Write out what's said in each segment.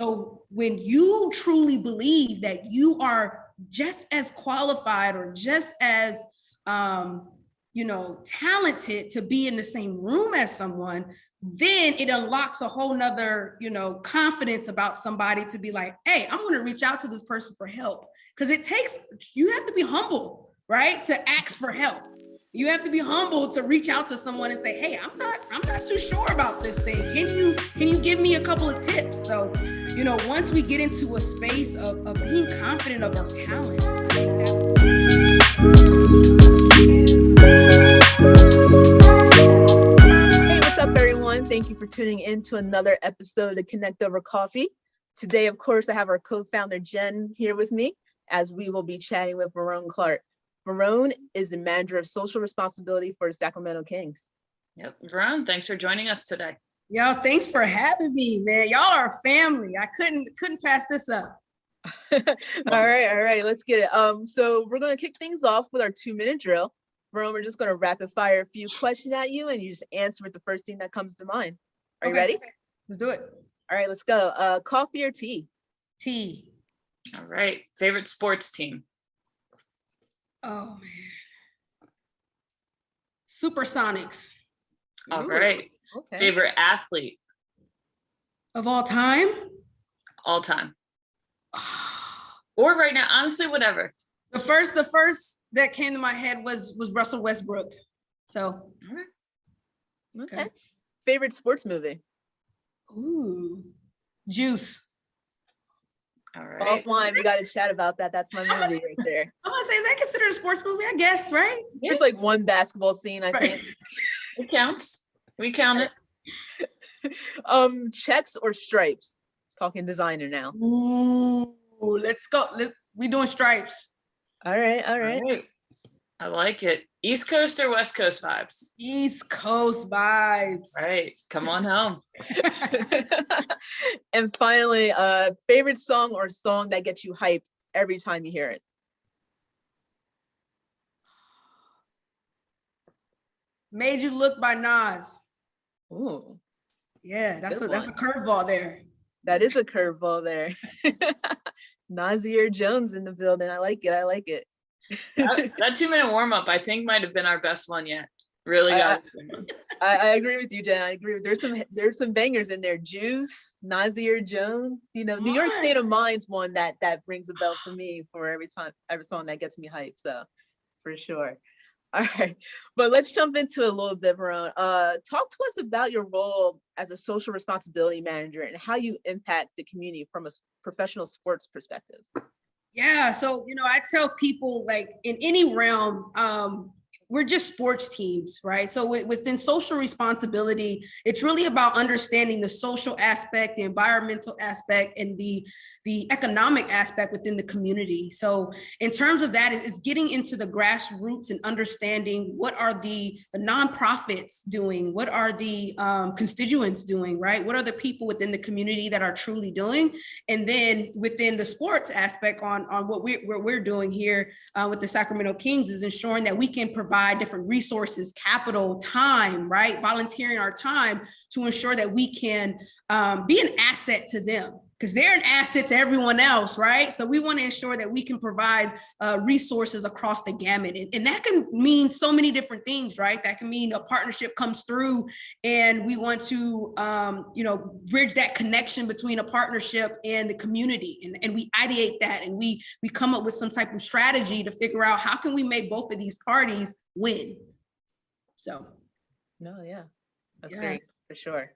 So when you truly believe that you are just as qualified or just as, talented to be in the same room as someone, then it unlocks a whole nother, confidence about somebody to be like, hey, I'm going to reach out to this person for help. Because you have to be humble, right? To ask for help. You have to be humble to reach out to someone and say, hey, I'm not too sure about this thing. Can you give me a couple of tips? So, once we get into a space of being confident of our talents. Hey, what's up, everyone? Thank you for tuning in to another episode of Connect Over Coffee. Today, of course, I have our co-founder, Jen, here with me, as we will be chatting with Veronne Clark. Veronne is the manager of social responsibility for the Sacramento Kings. Yep, Veronne, thanks for joining us today. Yo, thanks for having me, man. Y'all are a family. I couldn't pass this up. All right, let's get it. So we're going to kick things off with our 2-minute drill. Veronne, we're just going to rapid fire a few questions at you, and you just answer with the first thing that comes to mind. Are you ready? Let's do it. All right, let's go. Coffee or tea? Tea. All right. Favorite sports team? Oh, man. Supersonics. All right. Okay. Favorite athlete? Of all time? All time. Or right now, honestly, whatever. The first that came to my head was Russell Westbrook. So. Okay. Favorite sports movie? Ooh. Juice. All right. Offline, we got to chat about that. That's my movie right there. I'm gonna say, is that considered a sports movie? I guess, right? There's like one basketball scene, I think. It counts. We count it. Checks or stripes? Talking designer now. Ooh, let's go. We doing stripes. All right. I like it. East Coast or West Coast vibes? East Coast vibes. Right. Come on home. And finally, favorite song or song that gets you hyped every time you hear it? Made You Look by Nas. Ooh. Yeah, that's a curveball there. That is a curveball there. Nasir Jones in the building. I like it. that 2-minute warm-up, I think, might have been our best one yet. Really got it. I agree with you, Jen. I agree. There's some bangers in there. Juice, Nasir Jones. New York State of Mind's one that rings a bell for me for every song that gets me hyped. So for sure. All right, but let's jump into it a little bit, Veronne. Talk to us about your role as a social responsibility manager and how you impact the community from a professional sports perspective. Yeah, so I tell people, like, in any realm, we're just sports teams, right? So within social responsibility, it's really about understanding the social aspect, the environmental aspect, and the economic aspect within the community. So in terms of that, is getting into the grassroots and understanding what are the nonprofits doing, what are the constituents doing, right? What are the people within the community that are truly doing? And then within the sports aspect on what we're doing here with the Sacramento Kings is ensuring that we can provide different resources, capital, time, right? Volunteering our time to ensure that we can be an asset to them, because they're an asset to everyone else, right? So we want to ensure that we can provide resources across the gamut. And that can mean so many different things, right? That can mean a partnership comes through and we want to, bridge that connection between a partnership and the community. And we ideate that and we come up with some type of strategy to figure out how can we make both of these parties win. So. No, yeah, that's great for sure.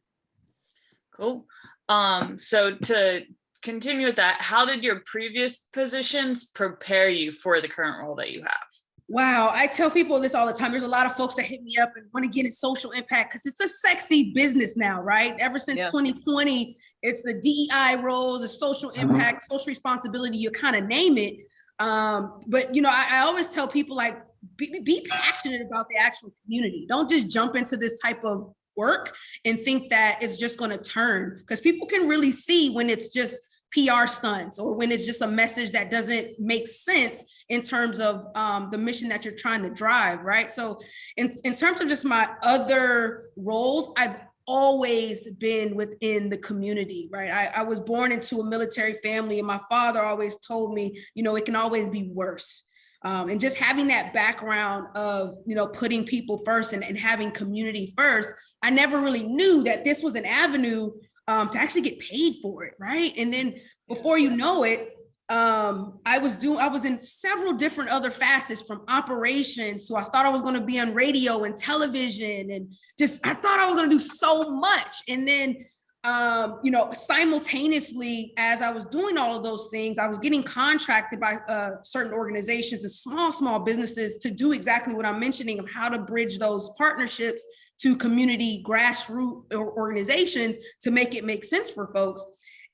Cool. So to continue with that, how did your previous positions prepare you for the current role that you have? Wow, I tell people this all the time. There's a lot of folks that hit me up and want to get in social impact because it's a sexy business now, right? Ever since 2020, it's the DEI role, the social impact, social responsibility, you kind of name it. But I always tell people, like, be passionate about the actual community. Don't just jump into this type of work and think that it's just going to turn, because people can really see when it's just PR stunts or when it's just a message that doesn't make sense in terms of the mission that you're trying to drive, right? So in terms of just my other roles, I've always been within the community, right? I was born into a military family, and my father always told me, it can always be worse. And just having that background of, putting people first and having community first, I never really knew that this was an avenue to actually get paid for it, right? And then before you know it, I was in several different other facets, from operations. So I thought I was going to be on radio and television, and I thought I was going to do so much. And then, simultaneously, as I was doing all of those things, I was getting contracted by certain organizations and small businesses to do exactly what I'm mentioning, of how to bridge those partnerships to community grassroots organizations to make it make sense for folks.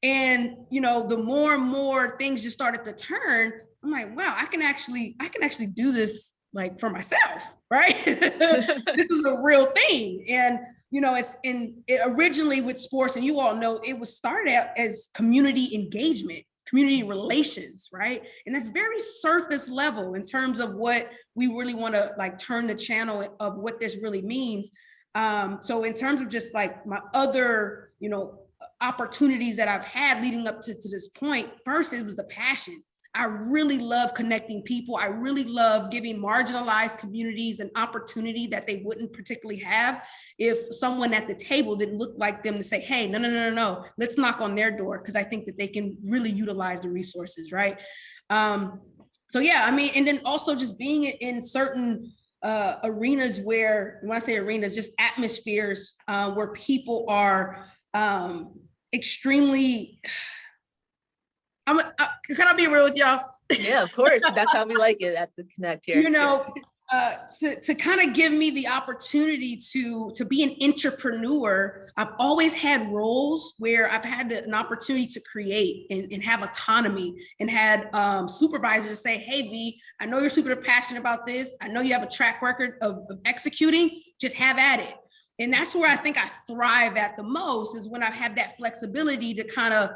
And, the more and more things just started to turn, I'm like, wow, I can actually do this, like, for myself, right? This is a real thing. And, originally with sports, and you all know, it was started out as community engagement, community relations, right? And that's very surface level in terms of what we really want to, like, turn the channel of what this really means. So in terms of just, like, my other, opportunities that I've had leading up to this point, first, it was the passion. I really love connecting people. I really love giving marginalized communities an opportunity that they wouldn't particularly have if someone at the table didn't look like them, to say, hey, no, let's knock on their door, because I think that they can really utilize the resources, right? So yeah, I mean, and then also just being in certain arenas where, when I say arenas, just atmospheres where people are extremely, can I be real with y'all? Yeah, of course. That's how we like it at the Connect here. To kind of give me the opportunity to be an entrepreneur. I've always had roles where I've had an opportunity to create and have autonomy, and had supervisors say, hey, V, I know you're super passionate about this. I know you have a track record of executing, just have at it. And that's where I think I thrive at the most, is when I have that flexibility to kind of,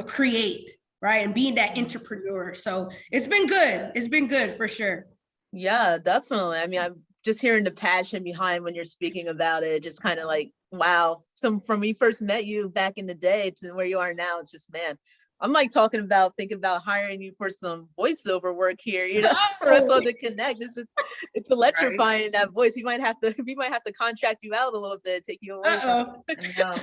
create, right? And being that entrepreneur. So it's been good. It's been good for sure. Yeah, definitely. I mean, I'm just hearing the passion behind when you're speaking about it, just kind of like, wow. So from when we first met you back in the day to where you are now, it's just, man, I'm like thinking about hiring you for some voiceover work here, for us on the Connect. It's electrifying, right? That voice. We might have to contract you out a little bit, take you away.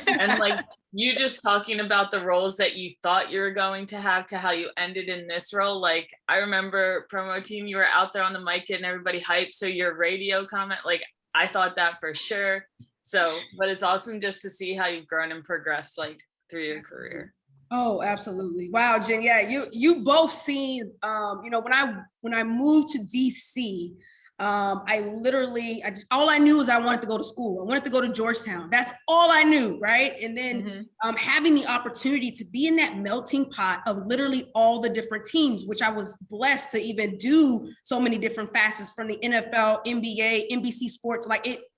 And like, you just talking about the roles that you thought you were going to how you ended in this role. Like, I remember promo team, you were out there on the mic getting everybody hyped. So your radio comment, like, I thought that for sure. So, but it's awesome just to see how you've grown and progressed, like, through your career. Oh, absolutely. Wow, Jen. Yeah, you both seen, when I moved to DC, all I knew was I wanted to go to school. I wanted to go to Georgetown. That's all I knew, right? And then having the opportunity to be in that melting pot of literally all the different teams, which I was blessed to even do so many different facets, from the NFL, NBA, NBC Sports,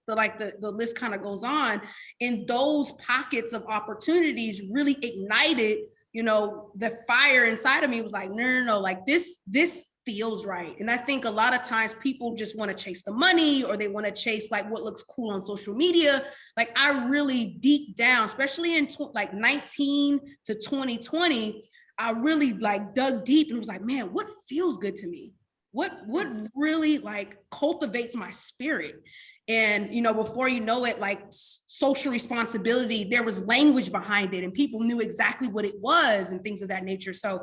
the list kind of goes on. And those pockets of opportunities really ignited, the fire inside of me. Was like, no, like this feels right. And I think a lot of times people just want to chase the money, or they want to chase like what looks cool on social media. Like, I really deep down, especially in 19 to 2020, I really like dug deep and was like, man, what feels good to me? What really like cultivates my spirit? And, before you know it, like, social responsibility, there was language behind it, and people knew exactly what it was and things of that nature. So,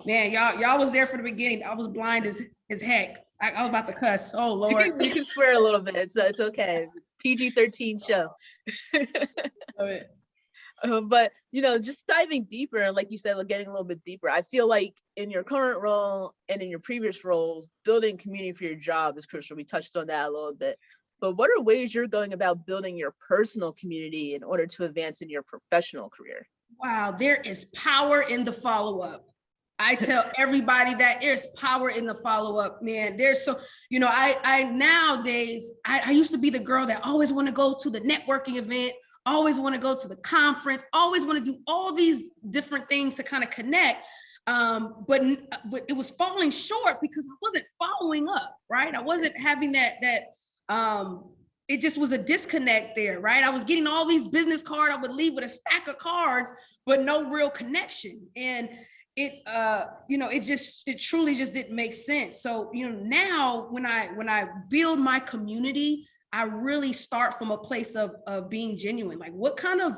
man, y'all was there for the beginning. I was blind as heck. I was about to cuss. Oh, Lord. You can swear a little bit, so it's okay. PG-13 show. Love it. But, just diving deeper, and like you said, like, getting a little bit deeper, I feel like in your current role and in your previous roles, building community for your job is crucial. We touched on that a little bit. But what are ways you're going about building your personal community in order to advance in your professional career? Wow, there is power in the follow-up. I tell everybody that there's power in the follow-up, man. There's so, I nowadays, I used to be the girl that always want to go to the networking event, always want to go to the conference, always want to do all these different things to kind of connect. But it was falling short because I wasn't following up, right? I wasn't having that it just was a disconnect there, right? I was getting all these business cards. I would leave with a stack of cards, but no real connection. And it, it truly just didn't make sense. So, now when I build my community, I really start from a place of being genuine. Like, what kind of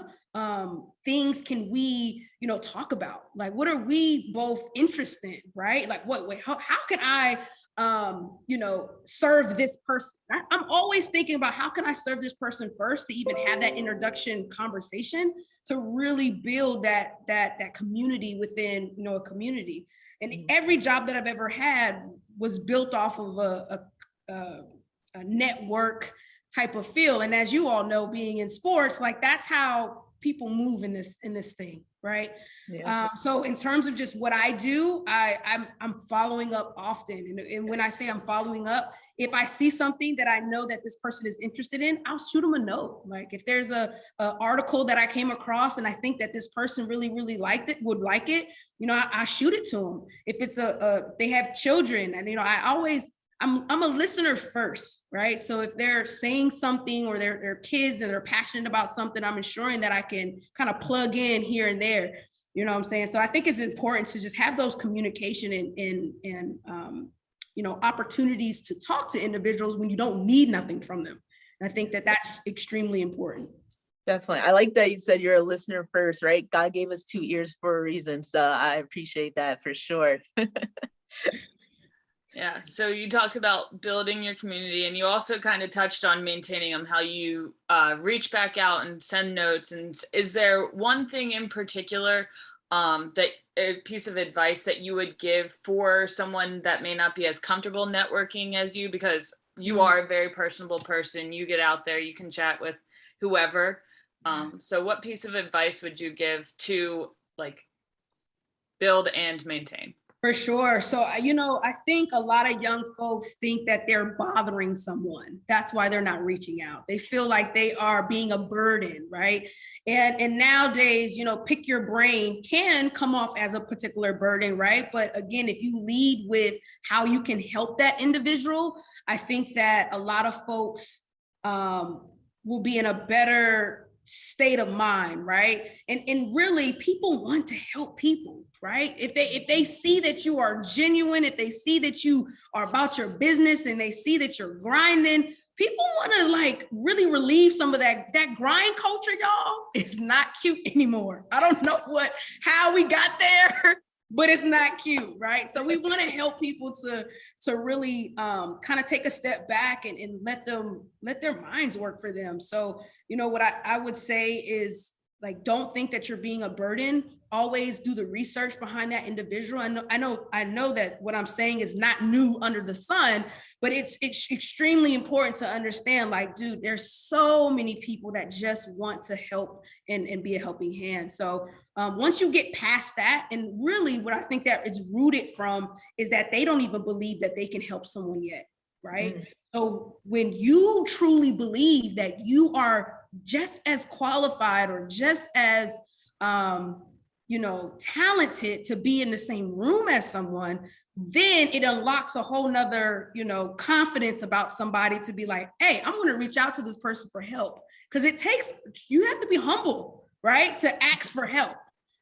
things can we, talk about? Like, what are we both interested in, right? Like, how can I, serve this person? I'm always thinking about how can I serve this person first to even have that introduction conversation to really build that community within, a community. And every job that I've ever had was built off of a network type of feel. And as you all know, being in sports, like that's how people move in this thing, right? Yeah. So in terms of just what I do, I'm following up often. And when I say I'm following up, if I see something that I know that this person is interested in, I'll shoot them a note. Like if there's a article that I came across and I think that this person really, really would like it, I shoot it to them. If it's they have children, and I'm a listener first, right? So if they're saying something or they're kids and they're passionate about something, I'm ensuring that I can kind of plug in here and there. You know what I'm saying? So I think it's important to just have those communication and opportunities to talk to individuals when you don't need nothing from them. And I think that that's extremely important. Definitely. I like that you said you're a listener first, right? God gave us 2 ears for a reason. So I appreciate that for sure. Yeah. So you talked about building your community, and you also kind of touched on maintaining them, how you reach back out and send notes. And is there one thing in particular, that a piece of advice that you would give for someone that may not be as comfortable networking as you, because you are a very personable person, you get out there, you can chat with whoever. So what piece of advice would you give to like build and maintain? For sure. So, I think a lot of young folks think that they're bothering someone. That's why they're not reaching out. They feel like they are being a burden, right? And nowadays, pick your brain can come off as a particular burden, right? But again, if you lead with how you can help that individual, I think that a lot of folks will be in a better state of mind, right? And really, people want to help people, right? If they see that you are genuine, if they see that you are about your business and they see that you're grinding, people want to like really relieve some of that grind culture, y'all. It's not cute anymore. I don't know how we got there, but it's not cute, right? So we want to help people to really kind of take a step back and let their minds work for them. So, what I would say is, like, don't think that you're being a burden. Always do the research behind that individual. I know that what I'm saying is not new under the sun, but it's extremely important to understand, like, dude, there's so many people that just want to help and be a helping hand. So once you get past that, and really what I think that it's rooted from is that they don't even believe that they can help someone yet, right? So when you truly believe that you are just as qualified or just as talented to be in the same room as someone, then it unlocks a whole nother, confidence about somebody to be like, hey, I'm going to reach out to this person for help. Because you have to be humble, right? To ask for help.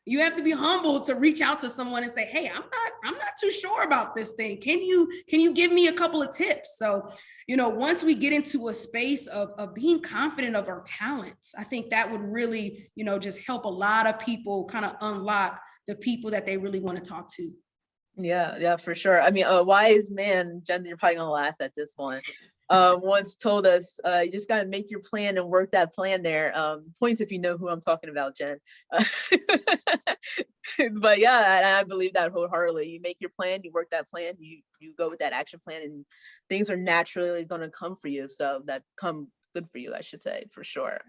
You have to be humble to reach out to someone and say, hey, I'm not too sure about this thing. Can you give me a couple of tips? So, once we get into a space of being confident of our talents, I think that would really, just help a lot of people kind of unlock the people that they really want to talk to. Yeah, for sure. I mean, a wise man, Jen, you're probably gonna laugh at this one, once told us, you just gotta make your plan and work that plan there. Points if you know who I'm talking about, Jen. But yeah, I believe that wholeheartedly. You make your plan, you work that plan, you go with that action plan, and things are naturally gonna come for you. So that come good for you, I should say, for sure.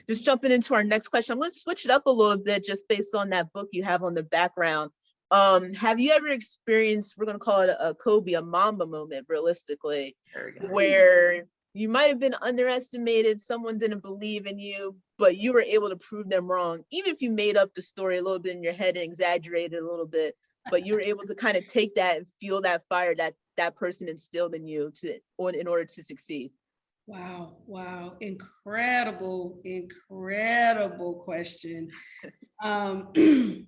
Just jumping into our next question, I'm gonna switch it up a little bit just based on that book you have on the background. Have you ever experienced, we're going to call it a Kobe, a Mamba moment, realistically, where you might have been underestimated, someone didn't believe in you, but you were able to prove them wrong, even if you made up the story a little bit in your head and exaggerated a little bit, but you were able to kind of take that and feel that fire that person instilled in you in order to succeed? Wow. Wow. Incredible, incredible question. Um, I'm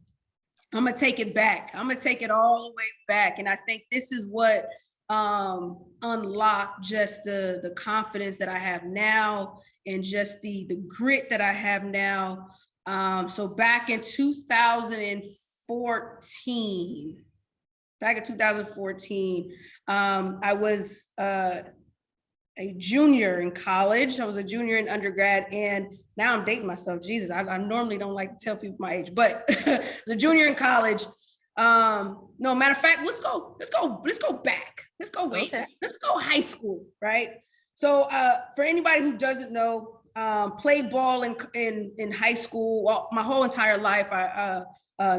gonna take it back. I'm gonna take it all the way back. And I think this is what unlocked just the confidence that I have now and just the grit that I have now. So back in 2014, I was a junior in college. I was a junior in undergrad, and now I'm dating myself. Jesus, I normally don't like to tell people my age, but the junior in college. No, matter of fact, let's go back. Let's go way back. Let's go high school, right? So for anybody who doesn't know, played ball in high school. Well, my whole entire life, I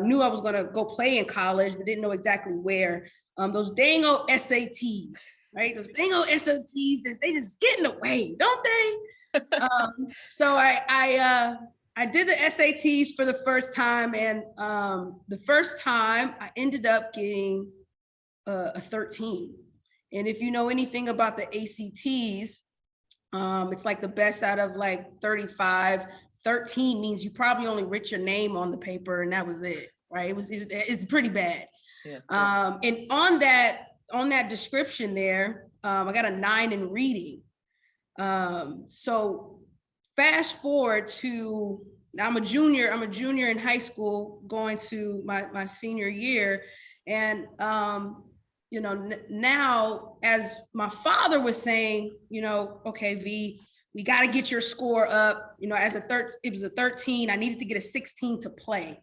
knew I was gonna go play in college, but didn't know exactly where. Those dang old SATs, right? Those dang old SATs, they just get in the way, don't they? So I did the SATs for the first time, and the first time I ended up getting a 13. And if you know anything about the ACTs, it's like the best out of like 35. 13 means you probably only writ your name on the paper, and that was it, right? It's pretty bad. Yeah. And on that description there, I got a 9 in reading. So fast forward to now, I'm a junior in high school, going to my senior year, and now, as my father was saying, okay, V, we got to get your score up. It was a 13. I needed to get a 16 to play.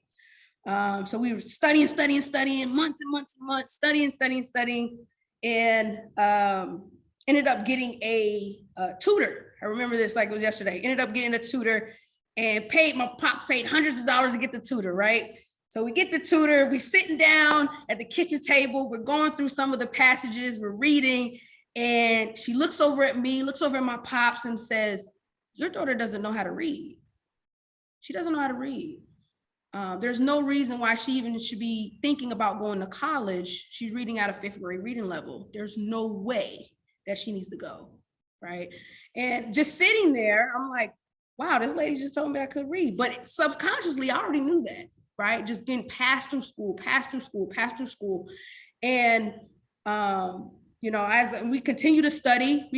So we were studying, months and months and months, studying, and ended up getting a tutor. I remember this like it was yesterday. Ended up getting a tutor and my pops paid hundreds of dollars to get the tutor, right? So we get the tutor, we're sitting down at the kitchen table, we're going through some of the passages, we're reading, and she looks over at me, looks over at my pops and says, "Your daughter doesn't know how to read. She doesn't know how to read. There's no reason why she even should be thinking about going to college. She's reading at a 5th grade reading level. There's no way that she needs to go," right? And just sitting there, I'm like, wow, this lady just told me I could read. But subconsciously, I already knew that, right? Just getting passed through school. And, as we continue to study,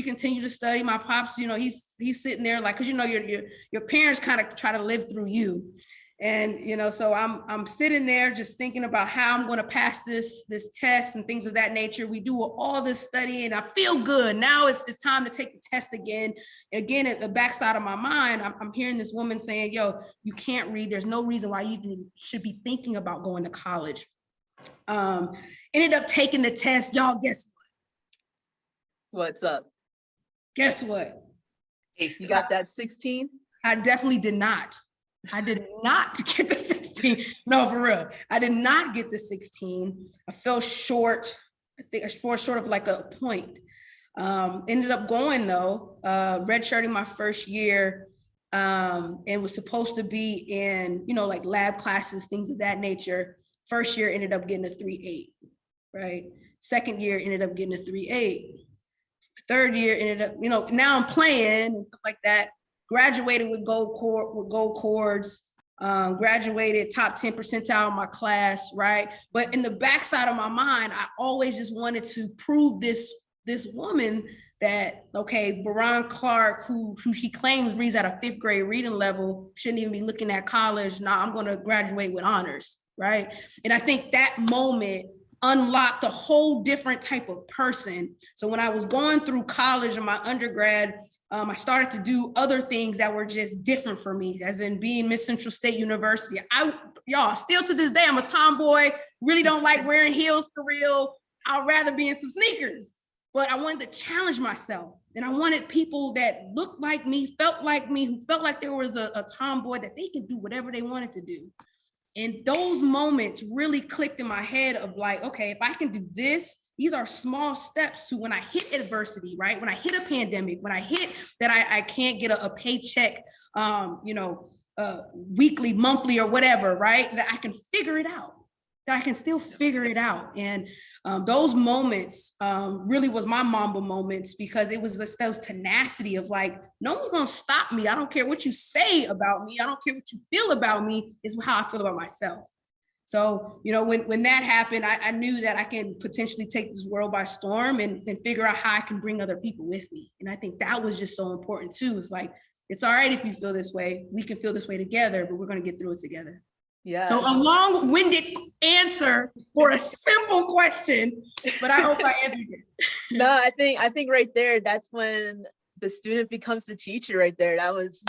my pops, he's sitting there like, cause your parents kind of try to live through you. And, so I'm sitting there just thinking about how I'm going to pass this test and things of that nature. We do all this study and I feel good. Now it's time to take the test again. Again, at the backside of my mind, I'm hearing this woman saying, "Yo, you can't read. There's no reason why you even should be thinking about going to college." Ended up taking the test. Y'all, guess what? What's up? Guess what? You got that 16? I definitely did not. I did not get the 16. No, for real. I did not get the 16. I fell short. I think I fell short of like a point. Ended up going though, redshirting my first year, and was supposed to be in, like lab classes, things of that nature. First year ended up getting a 3.8, right? Second year ended up getting a 3.8. Third year ended up, now I'm playing and stuff like that. Graduated with gold cords, graduated top 10 percentile in my class, right? But in the backside of my mind, I always just wanted to prove this woman that, okay, Veronne Clark, who she claims reads at a 5th grade reading level, shouldn't even be looking at college. Now I'm going to graduate with honors, right? And I think that moment unlocked a whole different type of person. So when I was going through college and my undergrad, I started to do other things that were just different for me, as in being Miss Central State University. Y'all, still to this day, I'm a tomboy, really don't like wearing heels for real. I'd rather be in some sneakers, but I wanted to challenge myself. And I wanted people that looked like me, felt like me, who felt like there was a tomboy, that they could do whatever they wanted to do. And those moments really clicked in my head of like, okay, if I can do this, these are small steps to when I hit adversity, right? When I hit a pandemic, when I hit that I can't get a paycheck, weekly, monthly, or whatever, right? That I can figure it out. that I can still figure it out. And those moments really was my Mamba moments, because it was just those tenacity of like, no one's gonna stop me. I don't care what you say about me. I don't care what you feel about me. Is how I feel about myself. So, you know, when that happened, I knew that I can potentially take this world by storm and figure out how I can bring other people with me. And I think that was just so important too. It's like, it's all right if you feel this way. We can feel this way together, but we're going to get through it together. Yeah. So a long-winded answer for a simple question, but I hope I answered it. No, I think right there, that's when the student becomes the teacher right there. That was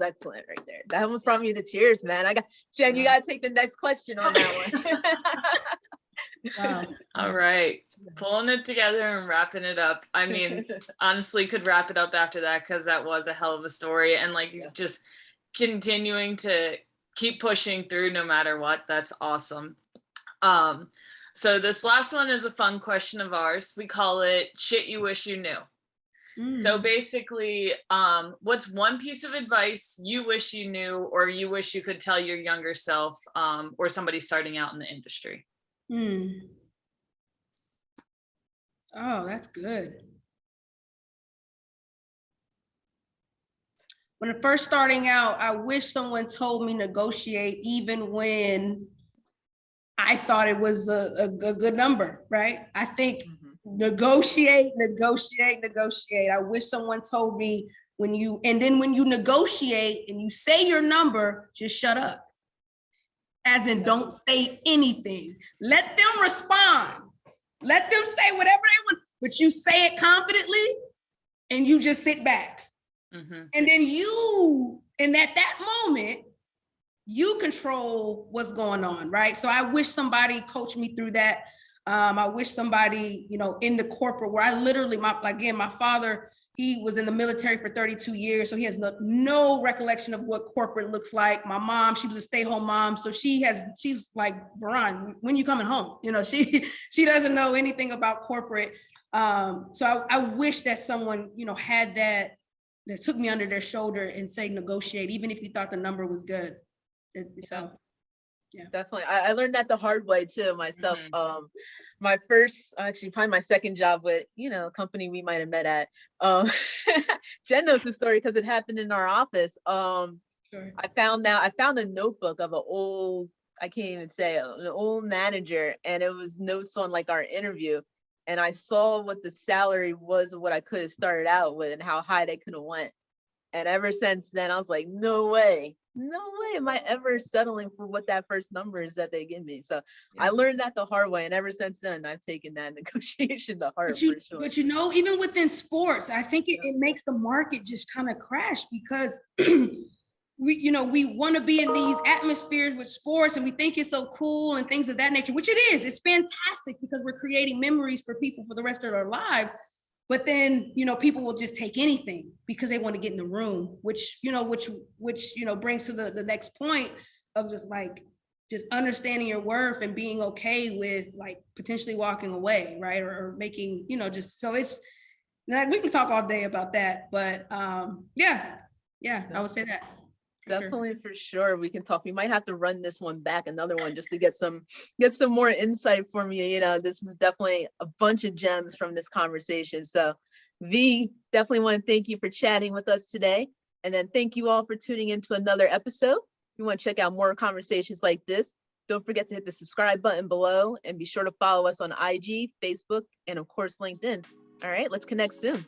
excellent right there. That almost brought me to tears, man. Jen, you gotta take the next question on that one. Wow. All right. Pulling it together and wrapping it up. I mean, honestly, could wrap it up after that, because that was a hell of a story. And like, just continuing to keep pushing through no matter what. That's awesome. So this last one is a fun question of ours. We call it shit you wish you knew. So basically, what's one piece of advice you wish you knew, or you wish you could tell your younger self, or somebody starting out in the industry? Oh, that's good. When I'm first starting out, I wish someone told me negotiate even when I thought it was a good number, right? I think negotiate. I wish someone told me when you negotiate and you say your number, just shut up. As in, don't say anything. Let them respond. Let them say whatever they want, but you say it confidently and you just sit back. And then and at that moment, you control what's going on, right? So I wish somebody coached me through that. I wish somebody, you know, in the corporate where I literally, my father, he was in the military for 32 years. So he has no recollection of what corporate looks like. My mom, she was a stay-home mom. So she's like, Veronne, when you coming home? You know, she doesn't know anything about corporate. So I wish that someone, you know, had that took me under their shoulder and say, negotiate, even if you thought the number was good. So, yeah. Definitely. I learned that the hard way too myself. My first, actually probably my second job with, you know, a company we might have met at. Jen knows the story because it happened in our office. Sure. I found a notebook of an old, I can't even say, an old manager, and it was notes on like our interview. And I saw what the salary was, what I could have started out with and how high they could have went. And ever since then, I was like, no way am I ever settling for what that first number is that they give me. So I learned that the hard way. And ever since then, I've taken that negotiation to heart, for sure. But you know, even within sports, I think it makes the market just kind of crash, because we want to be in these atmospheres with sports and we think it's so cool and things of that nature, which it is. It's fantastic because we're creating memories for people for the rest of their lives. But then, you know, people will just take anything because they want to get in the room, which brings to the next point of just understanding your worth and being okay with like potentially walking away, right? Or making, you know, just, so it's, we can talk all day about that, but yeah, I would say that. Definitely, for sure. We can talk. We might have to run this one back, another one, just to get some more insight for me. You know, this is definitely a bunch of gems from this conversation. So V, definitely want to thank you for chatting with us today. And then thank you all for tuning into another episode. If you want to check out more conversations like this, don't forget to hit the subscribe button below and be sure to follow us on IG, Facebook, and of course, LinkedIn. All right, let's connect soon.